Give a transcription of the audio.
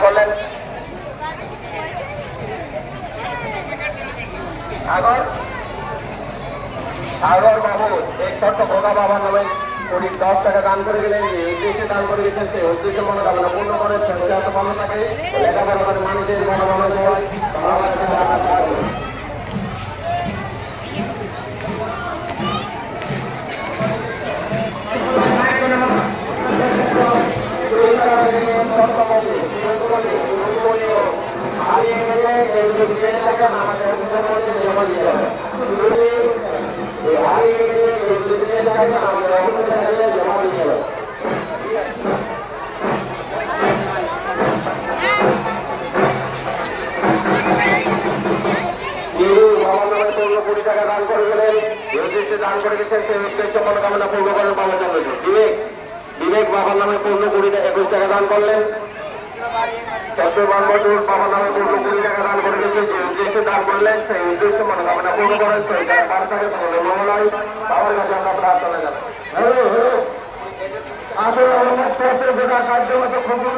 করলেন সাগর বাবু এই ছোট্ট ভোগা বাবার নামে 10 টাকা দান করে গেলেন। যে উদ্দেশ্যে দান করে গেছেন সেই উদ্দেশ্যে মনোকামনা পূর্ণ করে সঞ্চয় ভালো থাকে, লেখাপড়া করে মানুষের মনোভাবে হয়। দান করে গেলেন, উদ্দেশ্যে দান করে গেছেন সেই উদ্দেশ্যে মনোকামনা পূর্ণ করেন বাবা চন্দ্রজি। বিবেক বাবার নামে 21 টাকা দান করলেন। বাবার নামে 20 টাকা দান করে গেছেন, যে উদ্দেশ্যে দান করলেন সেই উদ্দেশ্যে মনোকামনা পূর্ণ করেন। মঙ্গলায় বাবার কাছে আমরা প্রার্থনা জানাই। আসলে সাহায্য মতো খবর